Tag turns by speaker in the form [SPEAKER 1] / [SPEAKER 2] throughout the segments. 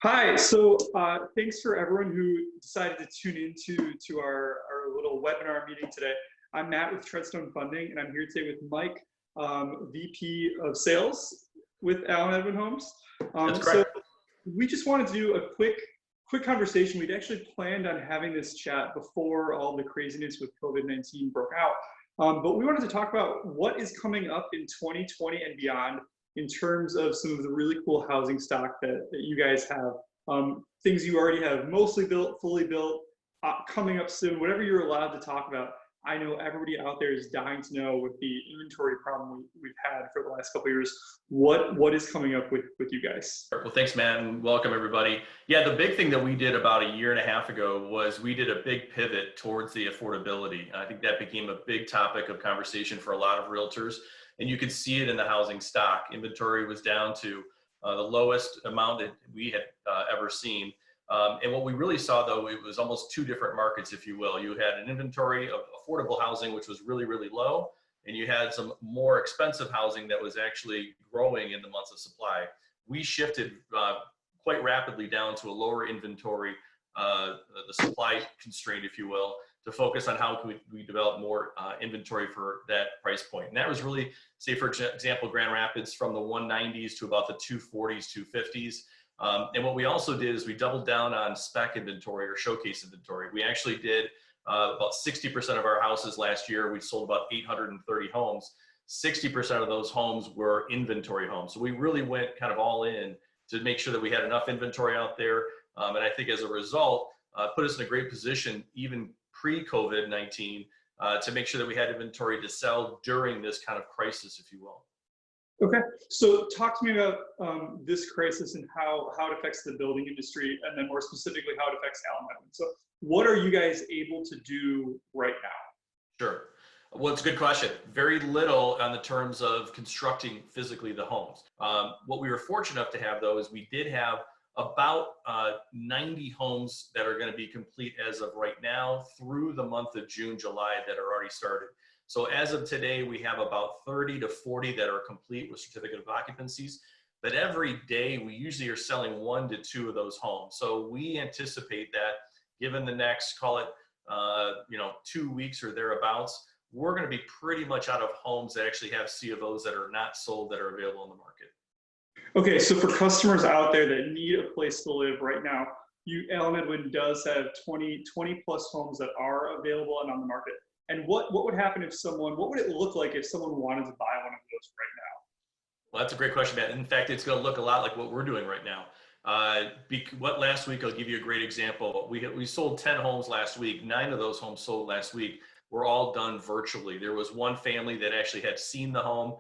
[SPEAKER 1] Hi, so thanks for everyone who decided to tune into our little webinar meeting today. I'm Matt with Treadstone Funding, and I'm here today with Mike, VP of Sales with Allen Edwin Homes.
[SPEAKER 2] That's correct.
[SPEAKER 1] So we just wanted to do a quick conversation. We'd actually planned on having this chat before all the craziness with COVID-19 broke out. But we wanted to talk about what is coming up in 2020 and beyond in terms of some of the really cool housing stock that you guys have. Things you already have mostly built, fully built, coming up soon, whatever you're allowed to talk about. I know everybody out there is dying to know with the inventory problem we've had for the last couple of years, what is coming up with you guys?
[SPEAKER 2] Well, thanks, Matt, and welcome everybody. Yeah, the big thing that we did about a year and a half ago was we did a big pivot towards the affordability. I think that became a big topic of conversation for a lot of realtors, and you could see it in the housing stock. Inventory was down to the lowest amount that we had ever seen. And what we really saw, though, it was almost two different markets, if you will. You had an inventory of affordable housing, which was really, really low, and you had some more expensive housing that was actually growing in the months of supply. We shifted quite rapidly down to a lower inventory, the supply constraint, if you will, to focus on how can we develop more inventory for that price point. And that was really, say, for example, Grand Rapids from the 190s to about the 240s, 250s. And what we also did is we doubled down on spec inventory or showcase inventory. We actually did about 60% of our houses last year. We sold about 830 homes. 60% of those homes were inventory homes. So we really went kind of all in to make sure that we had enough inventory out there. And I think as a result, put us in a great position, even pre-COVID-19, to make sure that we had inventory to sell during this kind of crisis, if you will.
[SPEAKER 1] Okay, so talk to me about this crisis and how it affects the building industry, and then more specifically how it affects Allen Edwin. So what are you guys able to do right now?
[SPEAKER 2] Sure. Well, it's a good question. Very little on the terms of constructing physically the homes. What we were fortunate enough to have, though, is we did have about 90 homes that are going to be complete as of right now through the month of June, July that are already started. So as of today, we have about 30 to 40 that are complete with certificate of occupancies. But every day, we usually are selling 1 to 2 of those homes. So we anticipate that given the next, call it, 2 weeks or thereabouts, we're going to be pretty much out of homes that actually have C of Os that are not sold that are available in the market.
[SPEAKER 1] Okay, so for customers out there that need a place to live right now, Allen Edwin does have 20 plus homes that are available and on the market. And what would happen if what would it look like if someone wanted to buy one of those right now?
[SPEAKER 2] Well, that's a great question, Matt. In fact, it's going to look a lot like what we're doing right now. Last week, I'll give you a great example. We sold 10 homes last week. 9 of those homes sold last week were all done virtually. There was one family that actually had seen the home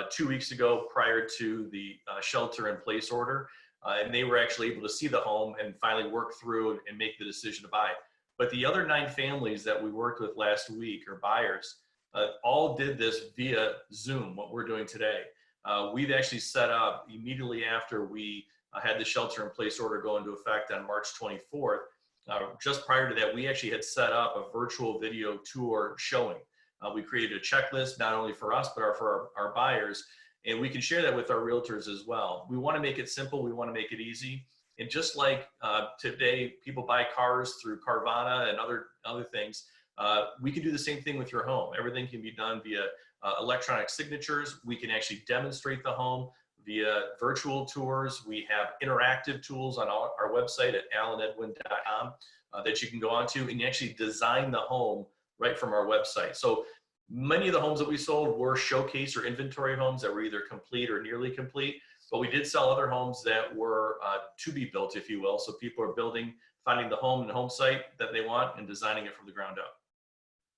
[SPEAKER 2] 2 weeks ago prior to the shelter-in-place order, and they were actually able to see the home and finally work through and make the decision to buy. But the other 9 families that we worked with last week, or buyers, all did this via Zoom, what we're doing today. We've actually set up immediately after we had the shelter-in-place order go into effect on March 24th. Just prior to that, we actually had set up a virtual video tour showing. We created a checklist, not only for us, but for our buyers, and we can share that with our realtors as well. We want to make it simple. We want to make it easy. And just like today, people buy cars through Carvana and other things, we can do the same thing with your home. Everything can be done via electronic signatures. We can actually demonstrate the home via virtual tours. We have interactive tools on our website at allenedwin.com that you can go onto and actually design the home right from our website. So many of the homes that we sold were showcase or inventory homes that were either complete or nearly complete. But we did sell other homes that were to be built, if you will. So people are finding the home and home site that they want and designing it from the ground up.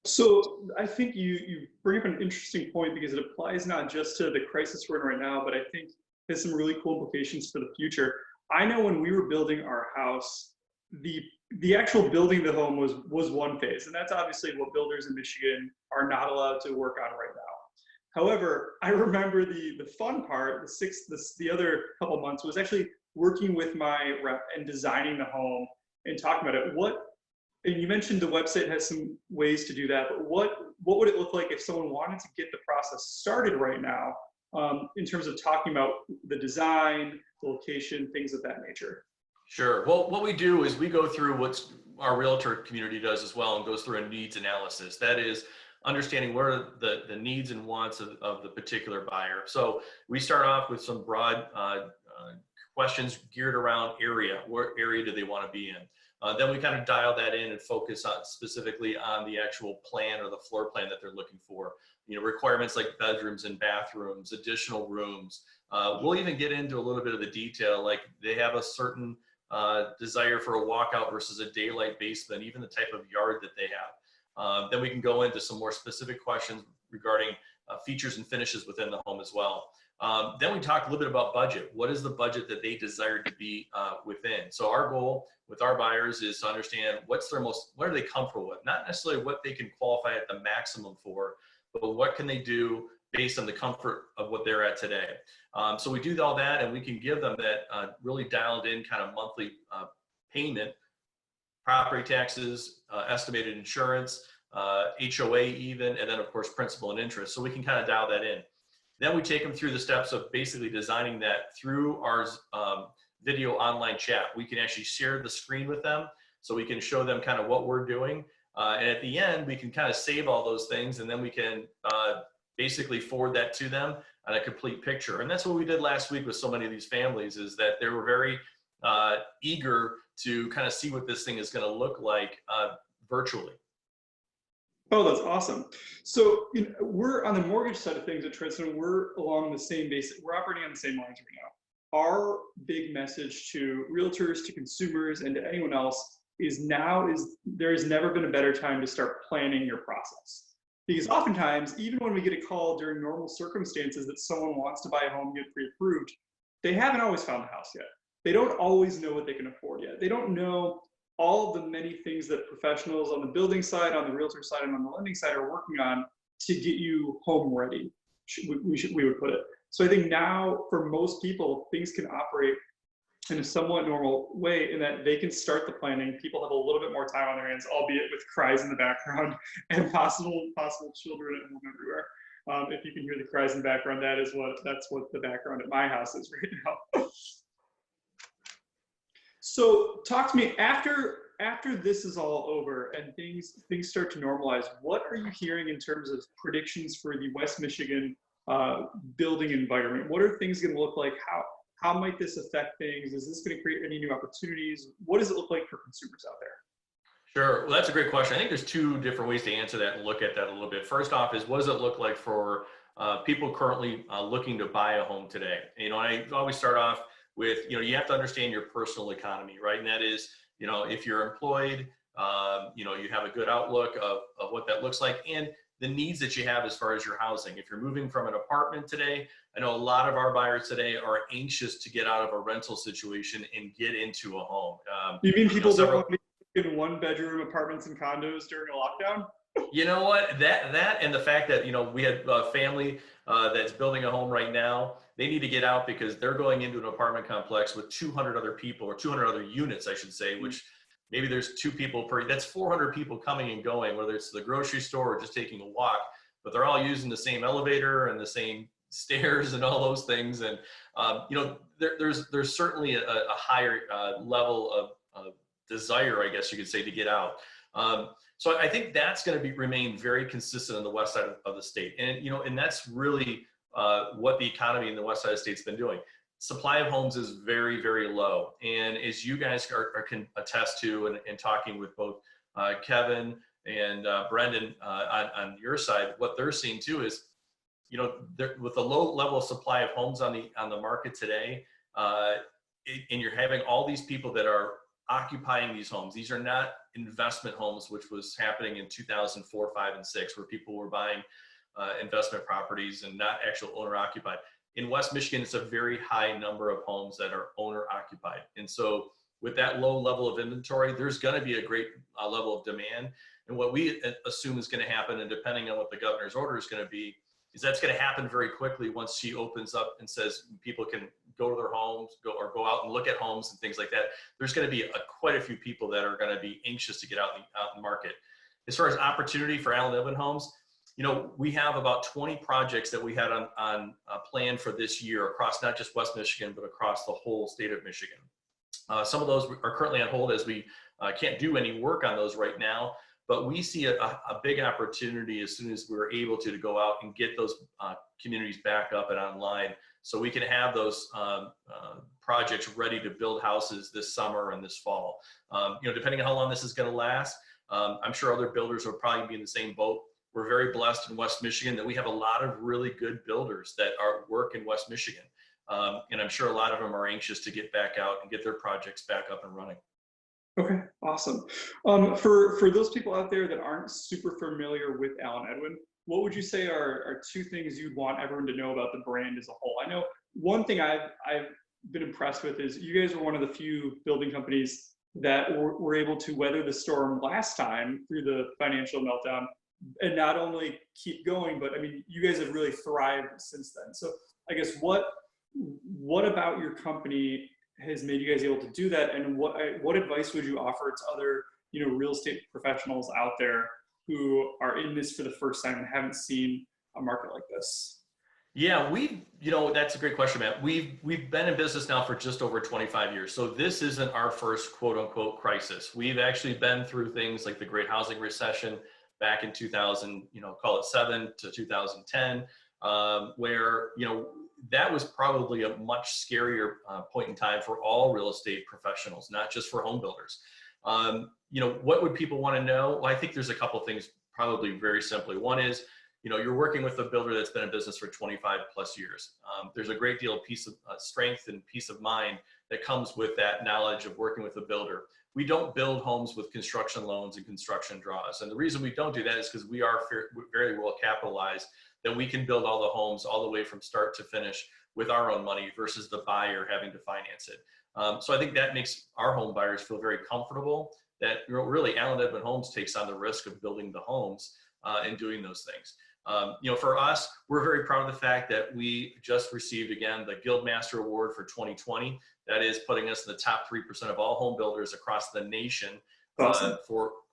[SPEAKER 1] So I think you bring up an interesting point because it applies not just to the crisis we're in right now, but I think has some really cool implications for the future. I know when we were building our house, the actual building the home was one phase, and that's obviously what builders in Michigan are not allowed to work on right now. However, I remember the fun part, the other couple months was actually working with my rep and designing the home and talking about it. And you mentioned the website has some ways to do that, but what would it look like if someone wanted to get the process started right now in terms of talking about the design, the location, things of that nature?
[SPEAKER 2] Sure. Well, what we do is we go through what's our realtor community does as well, and goes through a needs analysis. That is understanding what are the needs and wants of the particular buyer. So we start off with some broad questions geared around area. What area do they want to be in? Then we kind of dial that in and focus on specifically on the actual plan or the floor plan that they're looking for. You know, requirements like bedrooms and bathrooms, additional rooms. We'll even get into a little bit of the detail, like they have a certain desire for a walkout versus a daylight basement, even the type of yard that they have. Then we can go into some more specific questions regarding features and finishes within the home as well. Then we talk a little bit about budget. What is the budget that they desire to be within? So our goal with our buyers is to understand what are they comfortable with? Not necessarily what they can qualify at the maximum for, but what can they do based on the comfort of what they're at today. So we do all that, and we can give them that really dialed in kind of monthly payment, property taxes, estimated insurance, HOA even, and then of course principal and interest. So we can kind of dial that in. Then we take them through the steps of basically designing that through our video online chat. We can actually share the screen with them, so we can show them kind of what we're doing. And at the end, we can kind of save all those things, and then we can basically forward that to them on a complete picture. And that's what we did last week with so many of these families, is that they were very eager to kind of see what this thing is going to look like virtually.
[SPEAKER 1] Oh, that's awesome. So we're on the mortgage side of things at Treadstone. We're along the same basic. We're operating on the same lines right now. Our big message to realtors, to consumers, and to anyone else is there has never been a better time to start planning your process. Because oftentimes, even when we get a call during normal circumstances that someone wants to buy a home, get pre-approved, they haven't always found the house yet. They don't always know what they can afford yet. They don't know all of the many things that professionals on the building side, on the realtor side, and on the lending side are working on to get you home ready, we would put it. So I think now, for most people, things can operate in a somewhat normal way, in that they can start the planning. People have a little bit more time on their hands, albeit with cries in the background and possible children at home everywhere. If you can hear the cries in the background, that's what the background at my house is right now. So talk to me after this is all over and things start to normalize. What are you hearing in terms of predictions for the West Michigan building environment? What are things going to look like? How might this affect things? Is this going to create any new opportunities? What does it look like for consumers out there?
[SPEAKER 2] Sure. Well, that's a great question. I think there's two different ways to answer that and look at that a little bit. First off is, what does it look like for people currently looking to buy a home today? You know, I always start off with, you have to understand your personal economy, right? And that is, if you're employed, you have a good outlook of what that looks like, and the needs that you have as far as your housing. If you're moving from an apartment today, I know a lot of our buyers today are anxious to get out of a rental situation and get into a home.
[SPEAKER 1] You mean people don't want to be in one-bedroom apartments and condos during a lockdown?
[SPEAKER 2] You know what, that and the fact that, we had a family that's building a home right now. They need to get out because they're going into an apartment complex with 200 other people, or 200 other units, I should say, which maybe there's 2 people that's 400 people coming and going, whether it's the grocery store or just taking a walk, but they're all using the same elevator and the same stairs and all those things. And, there's certainly a higher level of desire, I guess you could say, to get out. So I think that's going to remain very consistent on the west side of the state. And, and that's really what the economy in the west side of the state's been doing. Supply of homes is very, very low. And as you guys can attest to, and talking with both Kevin and Brendan on your side, what they're seeing too is, with a low level of supply of homes on the market today, and you're having all these people that are occupying these homes. These are not investment homes, which was happening in 2004, 5, and 6, where people were buying investment properties and not actual owner occupied. In West Michigan, it's a very high number of homes that are owner occupied. And so with that low level of inventory, there's going to be a great level of demand. And what we assume is going to happen, and depending on what the governor's order is going to be, is that's going to happen very quickly once she opens up and says people can go to their homes, go out and look at homes and things like that. There's going to be quite a few people that are going to be anxious to get out in the market. As far as opportunity for Allen Edwin Homes, we have about 20 projects that we had on plan for this year across not just West Michigan, but across the whole state of Michigan. Some of those are currently on hold as we can't do any work on those right now. But we see a big opportunity as soon as we're able to go out and get those communities back up and online, so we can have those projects ready to build houses this summer and this fall. Depending on how long this is going to last, I'm sure other builders will probably be in the same boat. We're very blessed in West Michigan that we have a lot of really good builders that work in West Michigan. And I'm sure a lot of them are anxious to get back out and get their projects back up and running.
[SPEAKER 1] Okay, awesome. For those people out there that aren't super familiar with Allen Edwin, what would you say are two things you'd want everyone to know about the brand as a whole? I know one thing I've been impressed with is you guys were one of the few building companies that were able to weather the storm last time through the financial meltdown, and not only keep going, but I mean, you guys have really thrived since then. So I guess what about your company has made you guys able to do that, and what advice would you offer to other real estate professionals out there who are in this for the first time and haven't seen a market like this?
[SPEAKER 2] Yeah, that's a great question, Matt. We've been in business now for just over 25 years. So this isn't our first quote unquote crisis. We've actually been through things like the Great Housing Recession back in 2000, call it 7 to 2010, where, that was probably a much scarier point in time for all real estate professionals, not just for home builders. What would people want to know? Well, I think there's a couple of things, probably very simply. One is, you're working with a builder that's been in business for 25 plus years. There's a great deal of strength and peace of mind that comes with that knowledge of working with a builder. We don't build homes with construction loans and construction draws. And the reason we don't do that is because we are very well capitalized, that we can build all the homes all the way from start to finish with our own money versus the buyer having to finance it. So I think that makes our home buyers feel very comfortable that really Allen Edwin Homes takes on the risk of building the homes and doing those things. For us, we're very proud of the fact that we just received, again, the Guildmaster Award for 2020. That is putting us in the top 3% of all home builders across the nation. Awesome.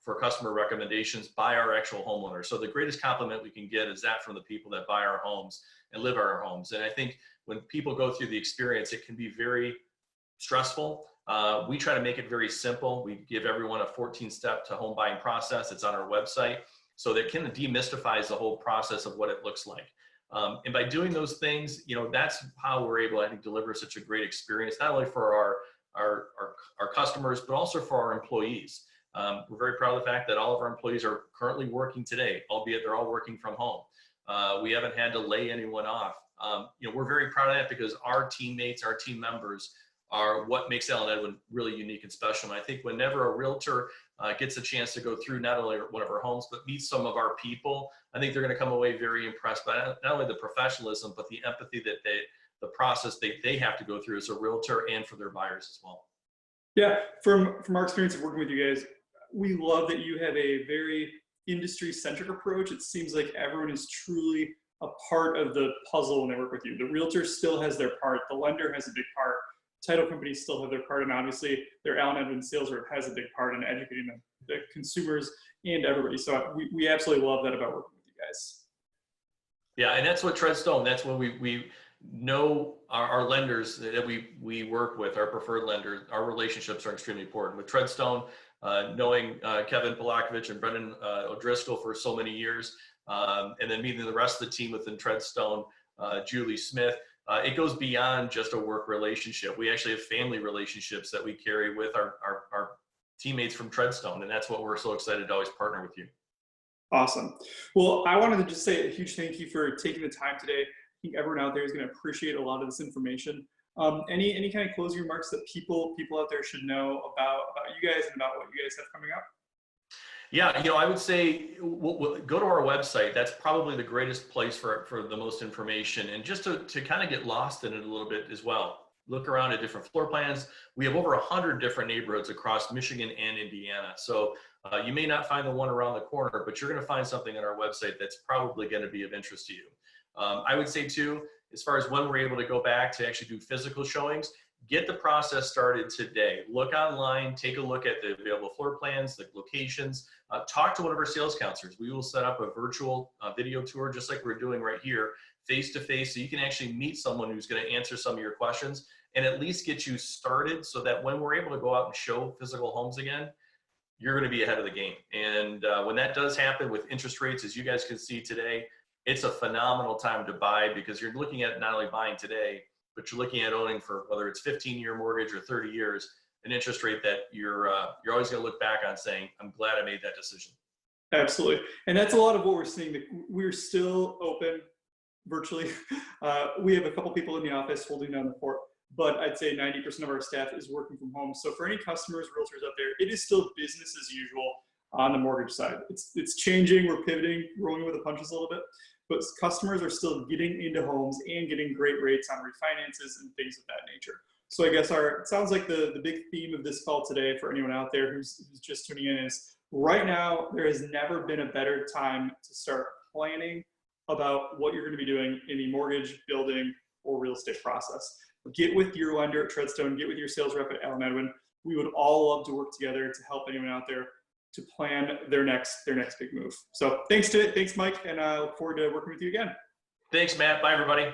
[SPEAKER 2] For customer recommendations by our actual homeowners. So the greatest compliment we can get is that from the people that buy our homes and live our homes. And I think when people go through the experience, it can be very stressful. We try to make it very simple. We give everyone a 14-step to home buying process. It's on our website. So that kind of demystifies the whole process of what it looks like. And by doing those things, that's how we're able, I think, deliver such a great experience, not only for our customers, but also for our employees. We're very proud of the fact that all of our employees are currently working today, albeit they're all working from home. We haven't had to lay anyone off. We're very proud of that because our teammates, our team members are what makes Allen Edwin really unique and special. And I think whenever a realtor gets a chance to go through not only one of our homes, but meet some of our people, I think they're going to come away very impressed by not only the professionalism, but the empathy that the process they have to go through as a realtor and for their buyers as well.
[SPEAKER 1] Yeah, from our experience of working with you guys, we love that you have a very industry-centric approach. It seems like everyone is truly a part of the puzzle when they work with you. The realtor still has their part. The lender has a big part. Title companies still have their part. And obviously, their Allen Edwin sales rep has a big part in educating the consumers and everybody. So we absolutely love that about working with you guys.
[SPEAKER 2] Yeah, and that's what Treadstone, that's what we know our lenders that we work with, our preferred lenders, our relationships are extremely important. With Treadstone, knowing Kevin Polakovich and Brendan O'Driscoll for so many years, and then meeting the rest of the team within Treadstone, Julie Smith, it goes beyond just a work relationship. We actually have family relationships that we carry with our teammates from Treadstone, and that's what we're so excited to always partner with you.
[SPEAKER 1] Awesome. Well, I wanted to just say a huge thank you for taking the time today. I think everyone out there is going to appreciate a lot of this information. Any kind of closing remarks that people out there should know about you guys and about what you guys have coming up?
[SPEAKER 2] Yeah, I would say we'll go to our website. That's probably the greatest place for the most information, and just to kind of get lost in it a little bit as well. Look around at different floor plans. We have over 100 different neighborhoods across Michigan and Indiana. So you may not find the one around the corner, but you're going to find something on our website that's probably going to be of interest to you. I would say too, as far as when we're able to go back to actually do physical showings, get the process started today. Look online, take a look at the available floor plans, the locations, talk to one of our sales counselors. We will set up a virtual video tour just like we're doing right here, face to face, so you can actually meet someone who's going to answer some of your questions and at least get you started so that when we're able to go out and show physical homes again, you're going to be ahead of the game. And when that does happen with interest rates, as you guys can see today, it's a phenomenal time to buy, because you're looking at not only buying today, but you're looking at owning for whether it's 15-year mortgage or 30 years, an interest rate that you're always going to look back on saying, I'm glad I made that decision.
[SPEAKER 1] Absolutely. And that's a lot of what we're seeing. We're still open virtually. We have a couple people in the office holding down the fort, but I'd say 90% of our staff is working from home. So for any customers, realtors out there, it is still business as usual on the mortgage side. It's changing, we're pivoting, rolling with the punches a little bit, but customers are still getting into homes and getting great rates on refinances and things of that nature. So I guess it sounds like the big theme of this call today for anyone out there who's just tuning in is, right now, there has never been a better time to start planning about what you're going to be doing in the mortgage, building, or real estate process. Get with your lender at Treadstone, get with your sales rep at Allen Edwin. We would all love to work together to help anyone out there to plan their next big move. So thanks Mike, and I look forward to working with you again.
[SPEAKER 2] Thanks, Matt. Bye, everybody.